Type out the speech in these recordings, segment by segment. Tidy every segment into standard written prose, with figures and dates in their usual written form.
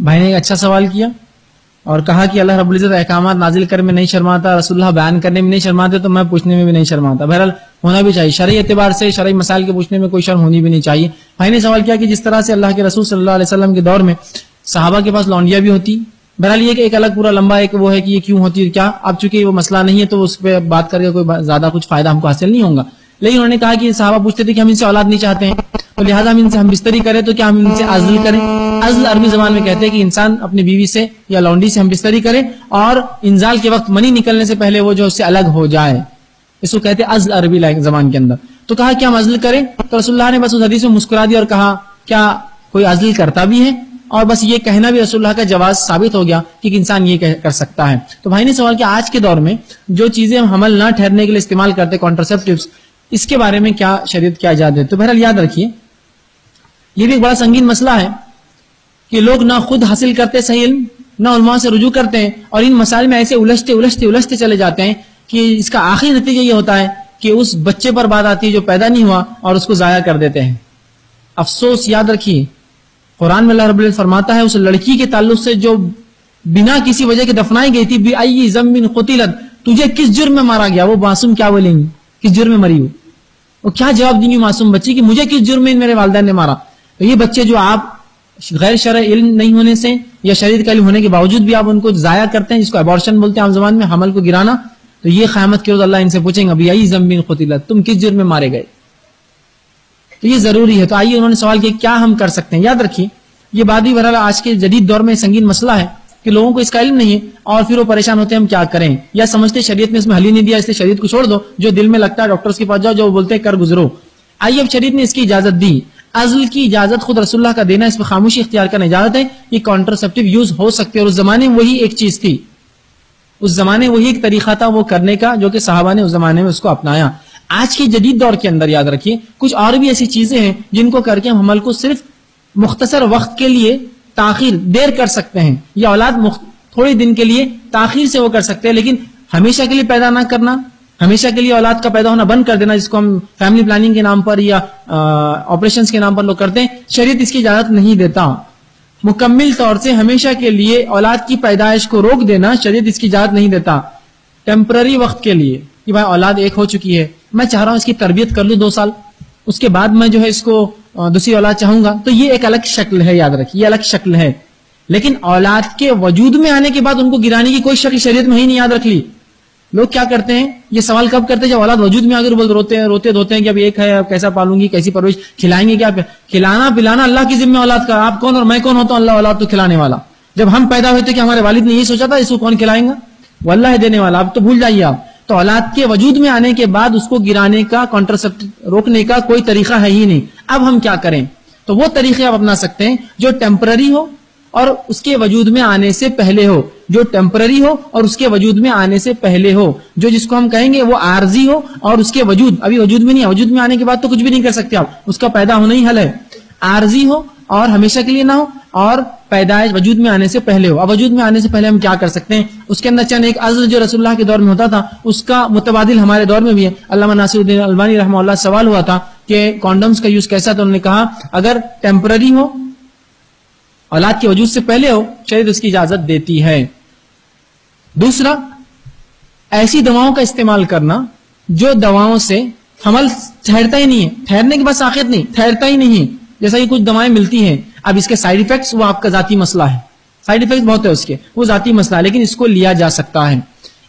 بھائی نے ایک اچھا سوال کیا اور کہا کہ اللہ رب العزت احکامات نازل کرنے میں نہیں شرماتا، رسول اللہ بیان کرنے میں نہیں شرماتے، تو میں پوچھنے میں بھی نہیں شرماتا. بہرحال ہونا بھی چاہیے، شرعی اعتبار سے شرعی مسائل کے پوچھنے میں کوئی شرم ہونی بھی نہیں چاہیے. بھائی نے سوال کیا کہ جس طرح سے اللہ کے رسول صلی اللہ علیہ وسلم کے دور میں صحابہ کے پاس لونڈیاں بھی ہوتی. بہرحال یہ کہ ایک الگ پورا لمبا ایک وہ ہے کہ یہ کیوں ہوتی ہے کیا، اب چونکہ وہ مسئلہ نہیں ہے تو اس پہ بات کر کے کوئی زیادہ کچھ فائدہ ہم کو حاصل نہیں ہوگا. لیکن انہوں نے کہا کہ صحابہ پوچھتے تھے کہ ہم ان سے اولاد نہیں چاہتے ہیں، تو لہٰذا ہم ان سے ہم بستری کریں تو کیا ہم ان سے عزل کریں. عزل عربی زبان میں کہتے ہیں کہ انسان اپنی بیوی سے یا لونڈی سے ہم بستری کرے اور انزال کے وقت منی نکلنے سے پہلے وہ جو اس سے الگ ہو جائے، اس کو کہتے ہیں عزل عربی زبان کے اندر. تو کہا کہ ہم عزل کریں، تو رسول اللہ نے بس اس حدیث میں مسکرا دیا اور کہا کیا کوئی عزل کرتا بھی ہے، اور بس یہ کہنا بھی رسول اللہ کا جواز ثابت ہو گیا کہ انسان یہ کر سکتا ہے. تو بھائی نے سوال کیا آج کے دور میں جو چیزیں ہم حمل نہ ٹھہرنے کے لیے استعمال کرتے کانٹرسیپٹیوز، اس کے بارے میں کیا شریعت کیا اجازت ہے. تو بہرحال یاد رکھیے یہ بھی ایک بڑا سنگین مسئلہ ہے کہ لوگ نہ خود حاصل کرتے صحیح علم، نہ علماء سے رجوع کرتے ہیں، اور ان مسائل میں ایسے الجھتے چلے جاتے ہیں کہ اس کا آخری نتیجہ یہ ہوتا ہے کہ اس بچے پر بات آتی ہے جو پیدا نہیں ہوا اور اس کو ضائع کر دیتے ہیں. افسوس یاد رکھیے قرآن میں اللہ رب العزت فرماتا ہے اس لڑکی کے تعلق سے جو بنا کسی وجہ کے دفنائی گئی تھی، بِأَيِّ ذَنبٍ قُتِلَتْ، تجھے کس جرم میں مارا گیا. وہ معصوم کیا بولیں گی، کس جرم میں مری ہو، وہ کیا جواب دیں گی معصوم بچی کہ مجھے کس جرم میں میرے والدین نے مارا. تو یہ بچے جو آپ غیر شرعی علم نہیں ہونے سے یا شریعت کا علم ہونے کے باوجود بھی آپ ان کو ضائع کرتے ہیں، جس کو ابارشن بولتے ہیں عام زبان میں، حمل کو گرانا، تو یہ قیامت کے روز اللہ ان سے پوچھیں گے بِأَيِّ ذَنبٍ قُتِلَتْ، تم کس جرم میں مارے گئے. تو یہ ضروری ہے. تو آئیے انہوں نے سوال کیا کیا ہم کر سکتے ہیں. یاد رکھیے یہ بات بھی بہرحال آج کے جدید دور میں سنگین مسئلہ ہے کہ لوگوں کو اس کا علم نہیں ہے اور پھر وہ پریشان ہوتے ہیں ہم کیا کریں، یا سمجھتے شریعت نے اس میں حل ہی نہیں دیا اس لیے شریعت کو چھوڑ دو، جو دل میں لگتا ہے ڈاکٹرز کے پاس جاؤ جو بولتے ہیں کر گزرو. آئیے اب شریعت نے اس کی اجازت دی. عزل کی اجازت خود رسول اللہ کا دینا، اس پہ خاموشی اختیار کرنا اجازت ہے. یہ کانٹرسیپٹیو یوز ہو سکتے اور اس زمانے میں وہی ایک چیز تھی، اس زمانے وہی ایک طریقہ تھا وہ کرنے کا جو کہ صحابہ نے اس زمانے میں اس کو اپنایا. آج کے جدید دور کے اندر یاد رکھیے کچھ اور بھی ایسی چیزیں ہیں جن کو کر کے ہم حمل کو صرف مختصر وقت کے لیے تاخیر دیر کر سکتے ہیں، یا اولاد تھوڑے دن کے لیے تاخیر سے وہ کر سکتے ہیں، لیکن ہمیشہ کے لیے پیدا نہ کرنا، ہمیشہ کے لیے اولاد کا پیدا ہونا بند کر دینا، جس کو ہم فیملی پلاننگ کے نام پر یا آپریشنز کے نام پر لوگ کرتے ہیں، شریعت اس کی اجازت نہیں دیتا. مکمل طور سے ہمیشہ کے لیے اولاد کی پیدائش کو روک دینا شریعت اس کی اجازت نہیں دیتا. ٹیمپرری وقت کے لیے کہ بھائی اولاد ایک ہو چکی ہے، میں چاہ رہا ہوں اس کی تربیت کر لوں 2 سال، اس کے بعد میں جو ہے اس کو دوسری اولاد چاہوں گا، تو یہ ایک الگ شکل ہے. یاد رکھیے یہ الگ شکل ہے. لیکن اولاد کے وجود میں آنے کے بعد ان کو گرانے کی کوئی شکل شریعت میں ہی نہیں. یاد رکھ لی. لوگ کیا کرتے ہیں، یہ سوال کب کرتے ہیں جب اولاد وجود میں آگر روتے دھوتے ہیں کہ اب ایک ہے، اب کیسا پالوں گی، کیسی پرورش، کھلائیں گے کیا. کھلانا پلانا اللہ کی ذمہ اولاد کا. آپ کون اور میں کون ہوتا ہوں؟ اللہ اولاد تو کھلانے والا. جب ہم پیدا ہوئے تھے کہ ہمارے والد نے یہی سوچا تھا اس کو کون کھلائیں گا، وہ اللہ ہے دینے والا. اب تو بھول جائیے آپ. تو اولاد کے وجود میں آنے کے بعد اس کو گرانے کا، کانٹرسیپٹ روکنے کا کوئی طریقہ ہے ہی نہیں. اب ہم کیا کریں؟ تو وہ طریقے آپ اپنا سکتے ہیں جو ٹیمپرری ہو اور اس کے وجود میں آنے سے پہلے ہو، جو ٹیمپرری ہو اور اس کے وجود میں آنے سے پہلے ہو، جو جس کو ہم کہیں گے وہ عارضی ہو اور اس کے وجود ابھی وجود میں نہیں ہے. وجود میں آنے کے بعد تو کچھ بھی نہیں کر سکتے آپ، اس کا پیدا ہونا ہی حل ہے. عارضی ہو اور ہمیشہ کے لیے نہ ہو اور پیدائش وجود میں آنے سے پہلے ہو. اب وجود میں آنے سے پہلے ہم کیا کر سکتے ہیں؟ اس کے اندر چند ایک عزل جو رسول اللہ کے دور میں ہوتا تھا اس کا متبادل ہمارے دور میں بھی ہے. علامہ ناصر الدین البانی رحمہ اللہ سوال ہوا تھا کہ کانڈمز کا یوز کیسا، تو انہوں نے کہا اگر ٹیمپرری ہو، اولاد کے وجود سے پہلے ہو، شریعت اس کی اجازت دیتی ہے. دوسرا، ایسی دواؤں کا استعمال کرنا جو دواؤں سے حمل ٹھہرتا ہی نہیں ہے، ٹھہرنے کے بعد ساقط نہیں، ٹھہرتا ہی نہیں ہے. جیسا کہ کچھ دوائیں ملتی ہیں، اب اس کے سائیڈ ایفیکٹس وہ آپ کا ذاتی مسئلہ ہے، سائیڈ ایفیکٹس بہت ہے اس کے، وہ ذاتی مسئلہ ہے، لیکن اس کو لیا جا سکتا ہے.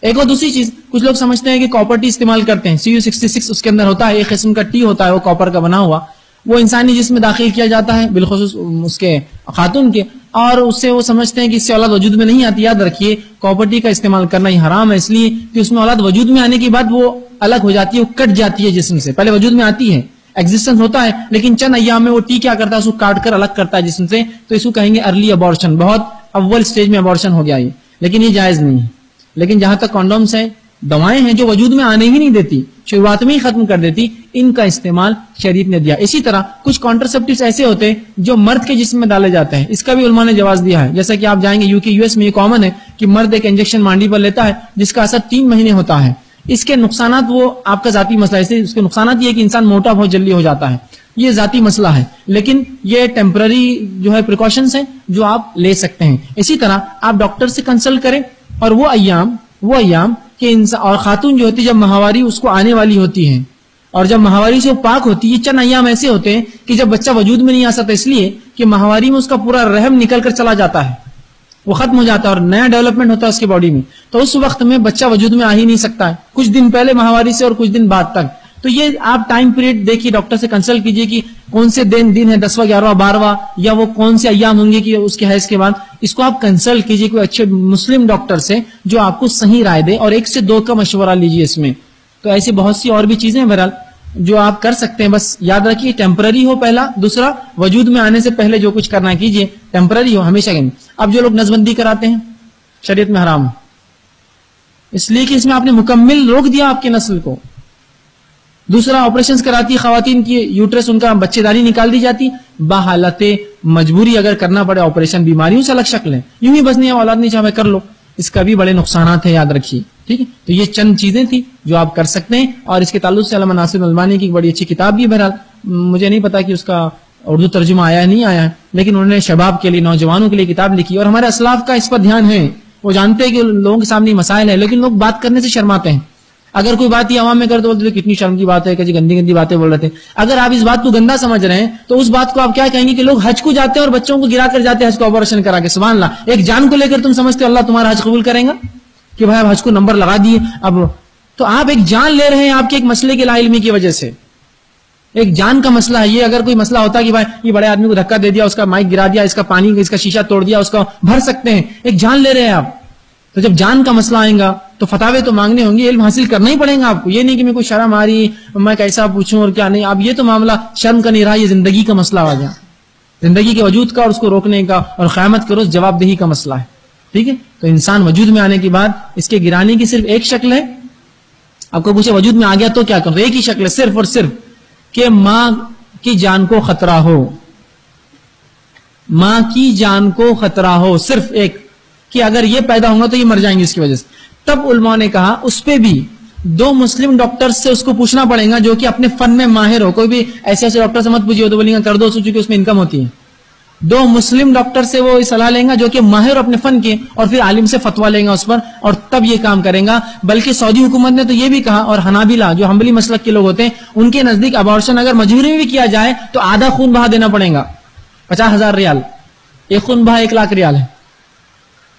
ایک اور دوسری چیز، کچھ لوگ سمجھتے ہیں کہ کاپر ٹی استعمال کرتے ہیں، CU66 اس کے اندر ہوتا ہے، ایک قسم کا ٹی ہوتا ہے وہ کاپر کا بنا ہوا، وہ انسانی جسم میں داخل کیا جاتا ہے، بالخصوص اس کے خاتون کے، اور اس سے وہ سمجھتے ہیں کہ اس سے اولاد وجود میں نہیں آتی. یاد رکھیے کاپر ٹی کا استعمال کرنا ہی حرام ہے، اس لیے کہ اس میں اولاد وجود میں آنے کے بعد وہ الگ ہو جاتی ہے، وہ کٹ جاتی ہے جسم سے. پہلے وجود میں آتی ہے، ایگزسٹنس ہوتا ہے، لیکن چند ایام میں وہ ٹی کیا کرتا ہے، اس کو کاٹ کر الگ کرتا ہے جسم سے، تو اس کو کہیں گے ارلی ابارشن، بہت اول سٹیج میں ابارشن ہو گیا یہ. لیکن یہ جائز نہیں ہے. لیکن جہاں تک کانڈومس ہے، دوائیں ہیں جو وجود میں آنے ہی نہیں دیتی، شروعات میں ہی ختم کر دیتی، ان کا استعمال شریعت نے دیا. اسی طرح کچھ کانٹرسیپٹیوز ایسے ہوتے ہیں جو مرد کے جسم میں ڈالے جاتے ہیں، اس کا بھی علماء نے جواز دیا ہے. جیسا کہ آپ جائیں گے US میں یہ کامن ہے کہ مرد ایک انجیکشن مانڈی پر لیتا ہے جس کا اثر 3 مہینے ہوتا ہے. اس کے نقصانات وہ آپ کا ذاتی مسئلہ ہے، اس کے نقصانات یہ ہے کہ انسان موٹا بہت جلدی ہو جاتا ہے. یہ ذاتی مسئلہ ہے، لیکن یہ ٹیمپرری جو ہے پریکاشنز ہیں جو آپ لے سکتے ہیں. اسی طرح آپ ڈاکٹر سے کنسلٹ کریں، اور وہ ایام کہ اور خاتون جو ہوتی ہے جب ماہواری اس کو آنے والی ہوتی ہے اور جب ماہواری سے وہ پاک ہوتی ہے، چند ایام ایسے ہوتے ہیں کہ جب بچہ وجود میں نہیں آ سکتا، اس لیے کہ ماہواری میں اس کا پورا رحم نکل کر چلا جاتا ہے، وہ ختم ہو جاتا ہے اور نیا ڈیولپمنٹ ہوتا ہے اس کی باڈی میں، تو اس وقت میں بچہ وجود میں آ ہی نہیں سکتا ہے، کچھ دن پہلے ماہواری سے اور کچھ دن بعد تک. تو یہ آپ ٹائم پیریڈ دیکھیے، ڈاکٹر سے کنسلٹ کیجئے کہ کون سے دن ہے 10واں 11واں 12واں، یا وہ کون سے ایام ہوں گے کہ اس کے حیض کے بعد. اس کو آپ کنسلٹ کیجئے کوئی اچھے مسلم ڈاکٹر سے جو آپ کو صحیح رائے دے، اور 1 سے 2 کا مشورہ لیجئے اس میں. تو ایسی بہت سی اور بھی چیزیں بہرحال جو آپ کر سکتے ہیں، بس یاد رکھیے ٹیمپرری ہو پہلا، دوسرا وجود میں آنے سے پہلے جو کچھ کرنا کیجئے ٹیمپرری ہو ہمیشہ کے. اب جو لوگ نسبندی کراتے ہیں شریعت میں حرام، اس لیے کہ اس میں آپ نے مکمل روک دیا آپ کی نسل کو. دوسرا آپریشنز کراتی خواتین کی یوٹرس ان کا بچے داری نکال دی جاتی بحالت مجبوری، اگر کرنا پڑے آپریشن، بیماریوں سے الگ شکل ہے، یوں ہی بس نہیں اولاد نہیں چاہے کر لو، اس کا بھی بڑے نقصانات ہیں، یاد رکھیے. ٹھیک ہے، تو یہ چند چیزیں تھی جو آپ کر سکتے ہیں. اور اس کے تعلق سے علامہ ناصر الالبانی کی ایک بڑی اچھی کتاب بھی بہرحال مجھے نہیں پتا کہ اس کا اردو ترجمہ آیا ہے نہیں آیا ہے، لیکن انہوں نے شباب کے لیے، نوجوانوں کے لیے کتاب لکھی، اور ہمارے اسلاف کا اس پر دھیان ہے. وہ جانتے ہیں کہ لوگوں کے سامنے مسائل ہے، لیکن لوگ بات کرنے سے شرماتے ہیں. اگر کوئی بات یہ عوام میں کرتے بولتے کتنی شرم کی بات ہے کہ گندی گندی باتیں بول رہے تھے. اگر آپ اس بات کو گندا سمجھ رہے ہیں تو اس بات کو آپ کیا کہیں گے کہ لوگ حج کو جاتے ہیں اور بچوں کو گرا کر جاتے ہیں حج کو آپریشن کرا کے. سبحان اللہ، ایک جان کو لے کر تم سمجھتے ہو اللہ تمہارا حج قبول کرے گا کہ بھائی اب حج کو نمبر لگا دیے. اب تو آپ ایک جان لے رہے ہیں آپ کے ایک مسئلے کی لا علمی کی وجہ سے. ایک جان کا مسئلہ ہے یہ. اگر کوئی مسئلہ ہوتا کہ بھائی یہ بڑے آدمی کو دھکا دے دیا، اس کا مائک گرا دیا، اس کا پانی اس کا شیشہ توڑ دیا، اس کا بھر سکتے ہیں. ایک جان لے رہے ہیں آپ. تو جب جان کا مسئلہ آئے گا تو فتاوے تو مانگنے ہوں گے، علم حاصل کرنا ہی پڑے گا آپ کو. یہ نہیں کہ میں کوئی شرم آ رہی میں کیسا پوچھوں اور کیا نہیں. اب یہ تو معاملہ شرم کا نہیں رہا، یہ زندگی کا مسئلہ آ گیا، زندگی کے وجود کا اور اس کو روکنے کا اور قیامت کے روز جواب دہی کا مسئلہ ہے. ٹھیک ہے، تو انسان وجود میں آنے کے بعد اس کے گرانے کی صرف ایک شکل ہے. آپ کو پوچھے وجود میں آ گیا تو کیا کرو، ایک ہی شکل ہے صرف اور صرف کہ ماں کی جان کو خطرہ ہو، ماں کی جان کو خطرہ ہو، صرف ایک کہ اگر یہ پیدا ہوں گا تو یہ مر جائیں گے اس کی وجہ سے. تب علماء نے کہا اس پہ بھی 2 مسلم ڈاکٹر سے اس کو پوچھنا پڑے گا جو کہ اپنے فن میں ماہر ہو. کوئی بھی ایسے ڈاکٹر سے مت پوچھیے تو بولیں گے کر دو چونکہ اس میں انکم ہوتی ہے. 2 مسلم ڈاکٹر سے وہ صلاح لیں گا جو کہ ماہر اپنے فن کے، اور پھر عالم سے فتوا لیں گا اس پر، اور تب یہ کام کریں گا. بلکہ سعودی حکومت نے تو یہ بھی کہا، اور حنابلہ جو حنبلی مسلک کے لوگ ہوتے ہیں ان کے نزدیک ابارشن اگر مجبوری میں بھی کیا جائے تو آدھا خون بہا دینا پڑے گا. 50,000 ریال، ایک خون بہا 1 لاکھ ریال ہے.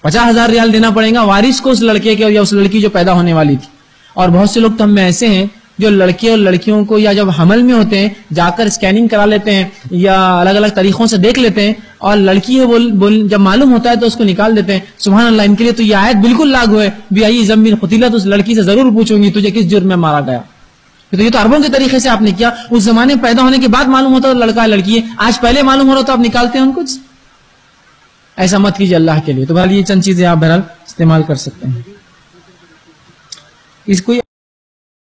50,000 ریال دینا پڑے گا وارث کو اس لڑکے کے یا اس لڑکی جو پیدا ہونے والی تھی. اور بہت سے لوگ تو ہم میں ایسے ہیں جو لڑکے اور لڑکیوں کو یا جب حمل میں ہوتے ہیں جا کر اسکیننگ کرا لیتے ہیں یا الگ الگ طریقوں سے دیکھ لیتے ہیں، اور لڑکی ہے جب معلوم ہوتا ہے تو اس کو نکال دیتے ہیں. سبحان اللہ، ان کے لیے تو یہ آیت بالکل لاگو ہے، بیائی زمین قتیلت، اس لڑکی سے ضرور پوچھوں گی تجھے کس جرم میں مارا گیا. تو یہ تو عربوں کے طریقے سے آپ نے کیا. اس زمانے میں پیدا ہونے کے بعد معلوم ہوتا لڑکا لڑکی ہے، آج پہلے معلوم ہو رہا تو آپ نکالتے ہیں ان کو. ایسا مت کیجیے اللہ کے لیے. تو بہرحال یہ چند چیزیں آپ بہرحال استعمال کر سکتے ہیں. اس کوئی